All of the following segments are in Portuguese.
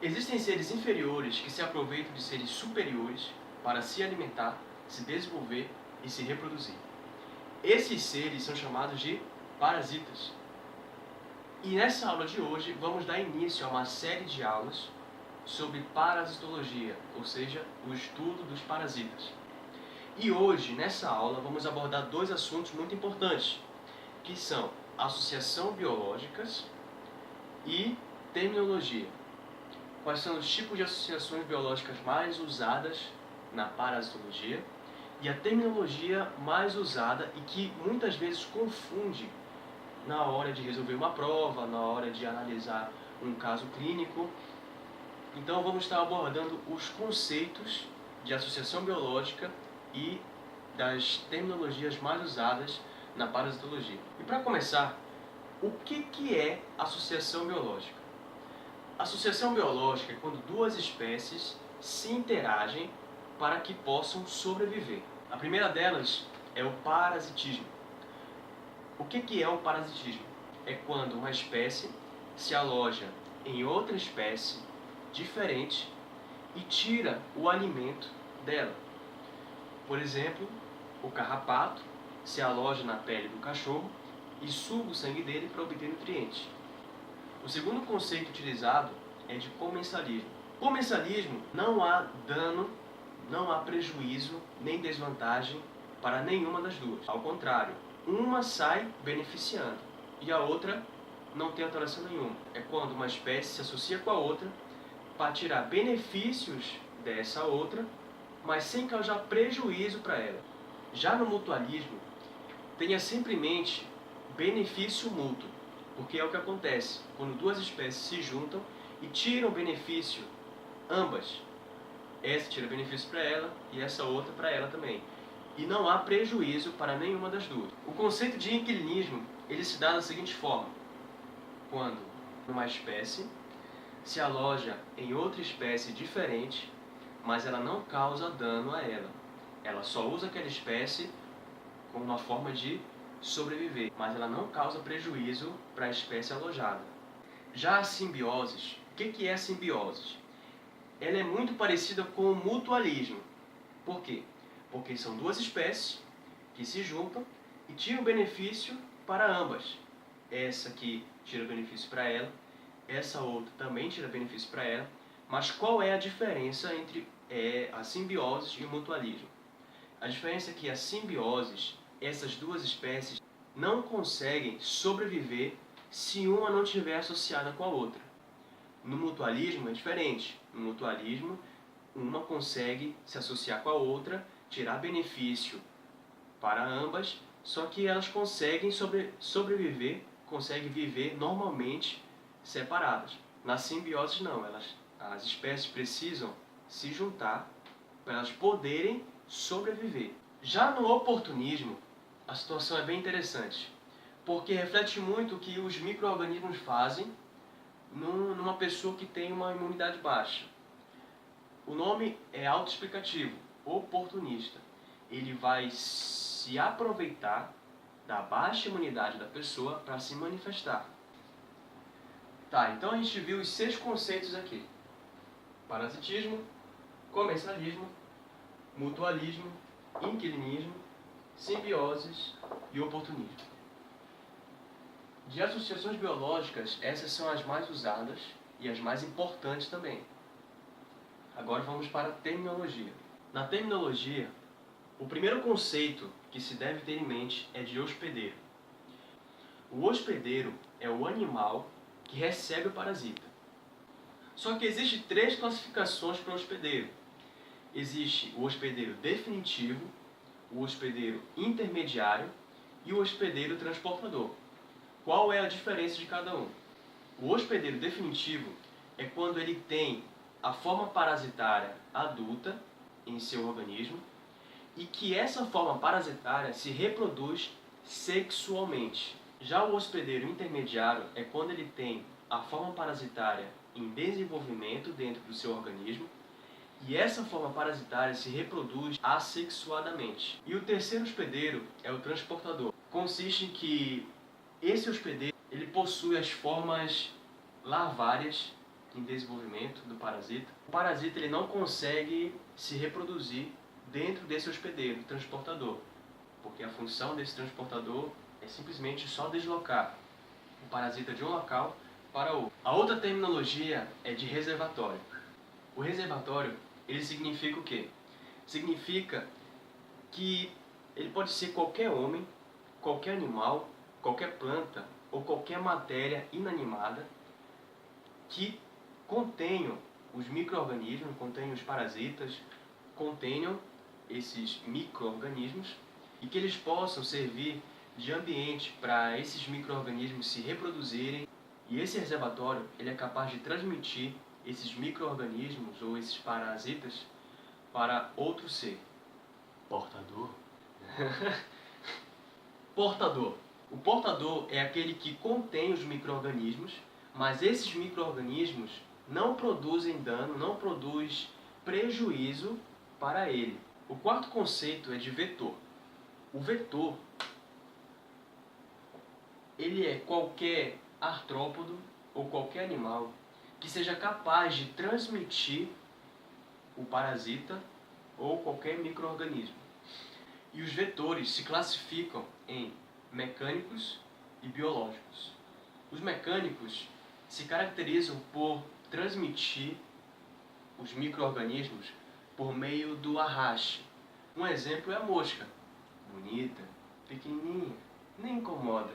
Existem seres inferiores que se aproveitam de seres superiores para se alimentar, se desenvolver e se reproduzir. Esses seres são chamados de parasitas. E nessa aula de hoje vamos dar início a uma série de aulas sobre parasitologia, ou seja, o estudo dos parasitas. E hoje, nessa aula, vamos abordar dois assuntos muito importantes, que são associação biológicas e terminologia. Quais são os tipos de associações biológicas mais usadas na parasitologia e a terminologia mais usada e que muitas vezes confunde na hora de resolver uma prova, na hora de analisar um caso clínico. Então vamos estar abordando os conceitos de associação biológica e das terminologias mais usadas na parasitologia. E para começar, o que é associação biológica? Associação biológica é quando duas espécies se interagem para que possam sobreviver. A primeira delas é o parasitismo. O que é o parasitismo? É quando uma espécie se aloja em outra espécie diferente e tira o alimento dela. Por exemplo, o carrapato se aloja na pele do cachorro e suga o sangue dele para obter nutrientes. O segundo conceito utilizado é de comensalismo. Comensalismo, não há dano, não há prejuízo nem desvantagem para nenhuma das duas. Ao contrário, uma sai beneficiando e a outra não tem alteração nenhuma. É quando uma espécie se associa com a outra para tirar benefícios dessa outra, mas sem causar prejuízo para ela. Já no mutualismo, tenha sempre em mente benefício mútuo, porque é o que acontece quando duas espécies se juntam e tiram benefício, ambas. Essa tira benefício para ela e essa outra para ela também. E não há prejuízo para nenhuma das duas. O conceito de inquilinismo, ele se dá da seguinte forma: quando uma espécie se aloja em outra espécie diferente, mas ela não causa dano a ela. Ela só usa aquela espécie como uma forma de sobreviver, mas ela não causa prejuízo para a espécie alojada. Já a simbiose, o que é a simbiose? Ela é muito parecida com o mutualismo. Por quê? Porque são duas espécies que se juntam e tiram benefício para ambas. Essa aqui tira benefício para ela, essa outra também tira benefício para ela, mas qual é a diferença entre a simbiose e o mutualismo? A diferença é que a simbiose, essas duas espécies não conseguem sobreviver se uma não estiver associada com a outra. No mutualismo é diferente. No mutualismo, uma consegue se associar com a outra, tirar benefício para ambas, só que elas conseguem sobreviver, conseguem viver normalmente separadas. Na simbiose não, as espécies precisam se juntar para elas poderem sobreviver. Já no oportunismo, a situação é bem interessante, porque reflete muito o que os micro-organismos fazem numa pessoa que tem uma imunidade baixa. O nome é autoexplicativo, oportunista. Ele vai se aproveitar da baixa imunidade da pessoa para se manifestar. Tá, então a gente viu os 6 conceitos aqui: parasitismo, comensalismo, mutualismo, inquilinismo, simbioses e oportunismo. De associações biológicas, essas são as mais usadas e as mais importantes também. Agora vamos para a terminologia. Na terminologia, o primeiro conceito que se deve ter em mente é de hospedeiro. O hospedeiro é o animal que recebe o parasita. Só que existem 3 classificações para o hospedeiro. Existe o hospedeiro definitivo, o hospedeiro intermediário e o hospedeiro transportador. Qual é a diferença de cada um? O hospedeiro definitivo é quando ele tem a forma parasitária adulta em seu organismo e que essa forma parasitária se reproduz sexualmente. Já o hospedeiro intermediário é quando ele tem a forma parasitária em desenvolvimento dentro do seu organismo e essa forma parasitária se reproduz assexuadamente. E o terceiro hospedeiro é o transportador. Consiste em que esse hospedeiro ele possui as formas larvárias em desenvolvimento do parasita, o parasita ele não consegue se reproduzir dentro desse hospedeiro, transportador, porque a função desse transportador é simplesmente só deslocar o parasita de um local para outro. A outra terminologia é de reservatório. O reservatório, ele significa o quê? Significa que ele pode ser qualquer homem, qualquer animal, qualquer planta ou qualquer matéria inanimada que contenham os micro-organismos, contenham os parasitas, contenham esses micro-organismos e que eles possam servir de ambiente para esses micro-organismos se reproduzirem. E esse reservatório ele é capaz de transmitir esses micro-organismos ou esses parasitas para outro ser. Portador? Portador. O portador é aquele que contém os micro-organismos, mas esses micro-organismos não produzem dano, não produz prejuízo para ele. O quarto conceito é de vetor. O vetor, ele é qualquer artrópodo ou qualquer animal que seja capaz de transmitir o parasita ou qualquer micro-organismo. E os vetores se classificam em mecânicos e biológicos. Os mecânicos se caracterizam por transmitir os micro-organismos por meio do arraste. Um exemplo é a mosca. Bonita, pequenininha, nem incomoda.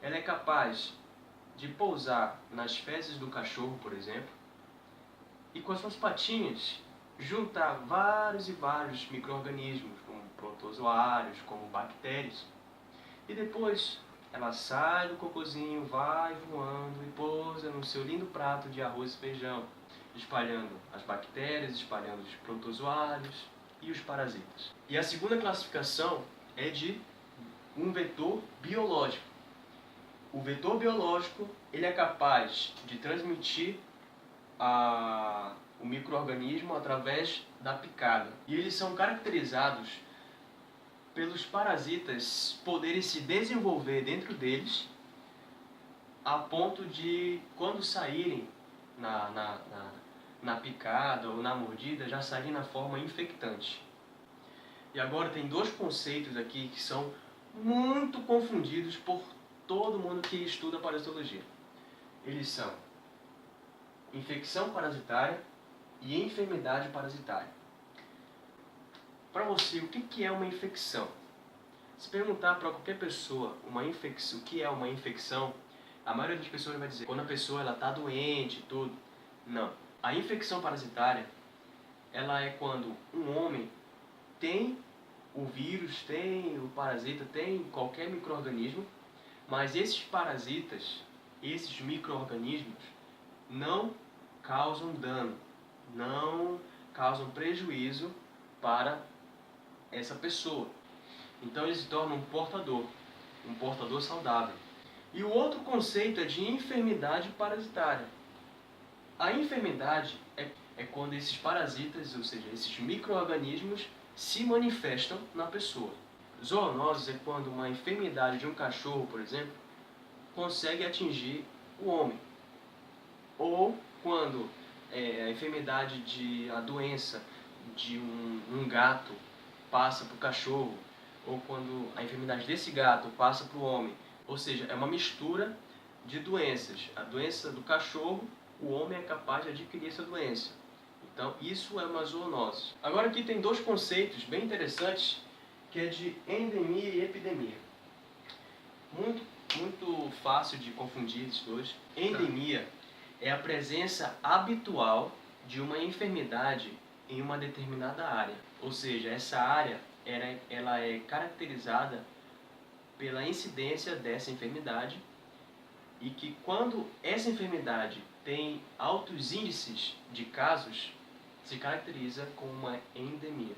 Ela é capaz de pousar nas fezes do cachorro, por exemplo, e com as suas patinhas juntar vários e vários micro-organismos, como protozoários, como bactérias. E depois ela sai do cocôzinho, vai voando e pousa no seu lindo prato de arroz e feijão, espalhando as bactérias, espalhando os protozoários e os parasitas. E a segunda classificação é de um vetor biológico. O vetor biológico ele é capaz de transmitir o micro-organismo através da picada. E eles são caracterizados pelos parasitas poderem se desenvolver dentro deles a ponto de, quando saírem na picada ou na mordida, já saírem na forma infectante. E agora tem dois conceitos aqui que são muito confundidos por todo mundo que estuda parasitologia. Eles são infecção parasitária e enfermidade parasitária. Para você, o que é uma infecção? Se perguntar para qualquer pessoa o que é uma infecção, a maioria das pessoas vai dizer quando a pessoa está doente e tudo. Não. A infecção parasitária ela é quando um homem tem o vírus, tem o parasita, tem qualquer micro-organismo, mas esses parasitas, esses micro-organismos, não causam dano, não causam prejuízo para essa pessoa. Então ele se torna um portador saudável. E o outro conceito é de enfermidade parasitária. A enfermidade é quando esses parasitas, ou seja, esses micro-organismos, se manifestam na pessoa. Zoonose é quando uma enfermidade de um cachorro, por exemplo, consegue atingir o homem. Ou quando a doença de um gato passa para o cachorro, ou quando a enfermidade desse gato passa para o homem. Ou seja, é uma mistura de doenças. A doença do cachorro, o homem é capaz de adquirir essa doença. Então, isso é uma zoonose. Agora aqui tem dois conceitos bem interessantes, que é de endemia e epidemia. Muito fácil de confundir esses dois. Endemia é a presença habitual de uma enfermidade em uma determinada área. Ou seja, essa área ela é caracterizada pela incidência dessa enfermidade e que quando essa enfermidade tem altos índices de casos, se caracteriza como uma endemia.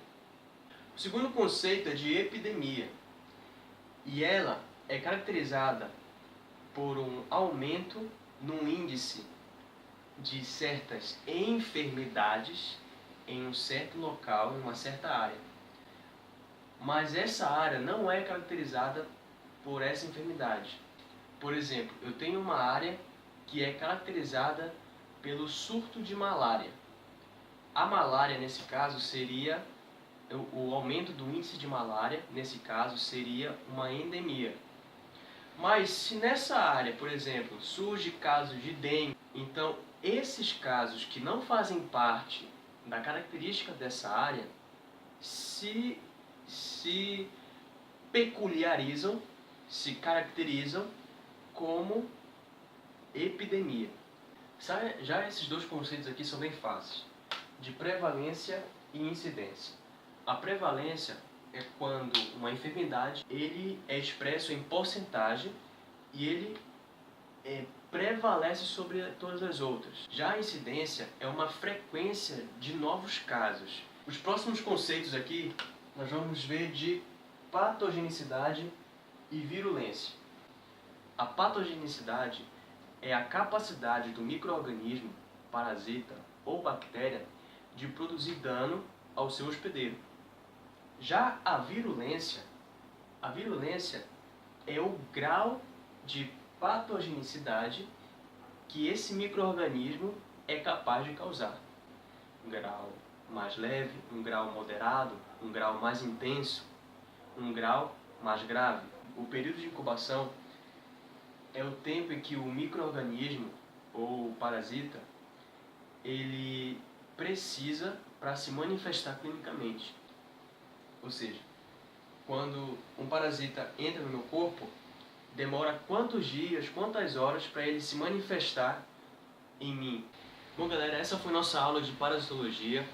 O segundo conceito é de epidemia e ela é caracterizada por um aumento no índice de certas enfermidades em um certo local, em uma certa área. Mas essa área não é caracterizada por essa enfermidade. Por exemplo, eu tenho uma área que é caracterizada pelo surto de malária. A malária, nesse caso, seria o aumento do índice de malária, nesse caso, seria uma endemia. Mas se nessa área, por exemplo, surge casos de dengue, então esses casos que não fazem parte da característica dessa área se peculiarizam, se caracterizam como epidemia. Já esses dois conceitos aqui são bem fáceis, de prevalência e incidência. A prevalência é quando uma enfermidade ele é expresso em porcentagem e ele prevalece sobre todas as outras. Já a incidência é uma frequência de novos casos. Os próximos conceitos aqui nós vamos ver de patogenicidade e virulência. A patogenicidade é a capacidade do micro-organismo, parasita ou bactéria de produzir dano ao seu hospedeiro. Já a virulência é o grau de patogenicidade que esse micro-organismo é capaz de causar. Um grau mais leve, um grau moderado, um grau mais intenso, um grau mais grave. O período de incubação é o tempo em que o micro-organismo ou o parasita ele precisa para se manifestar clinicamente. Ou seja, quando um parasita entra no meu corpo, demora quantos dias, quantas horas para ele se manifestar em mim. Bom, galera, essa foi nossa aula de parasitologia.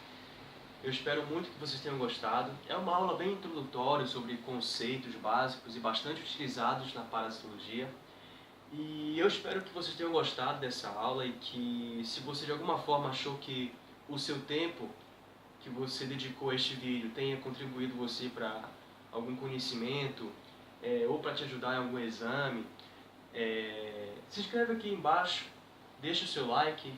Eu espero muito que vocês tenham gostado. É uma aula bem introdutória sobre conceitos básicos e bastante utilizados na parasitologia. E eu espero que vocês tenham gostado dessa aula e que, se você de alguma forma achou que o seu tempo que você dedicou a este vídeo tenha contribuído você para algum conhecimento ou para te ajudar em algum exame, se inscreve aqui embaixo, deixa o seu like,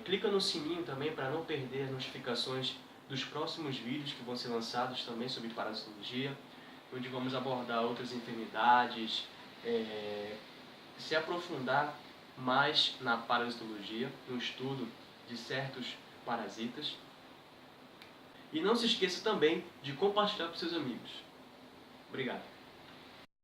clica no sininho também para não perder as notificações dos próximos vídeos que vão ser lançados também sobre parasitologia, onde vamos abordar outras enfermidades, se aprofundar mais na parasitologia, no estudo de certos parasitas. E não se esqueça também de compartilhar com seus amigos. Obrigado.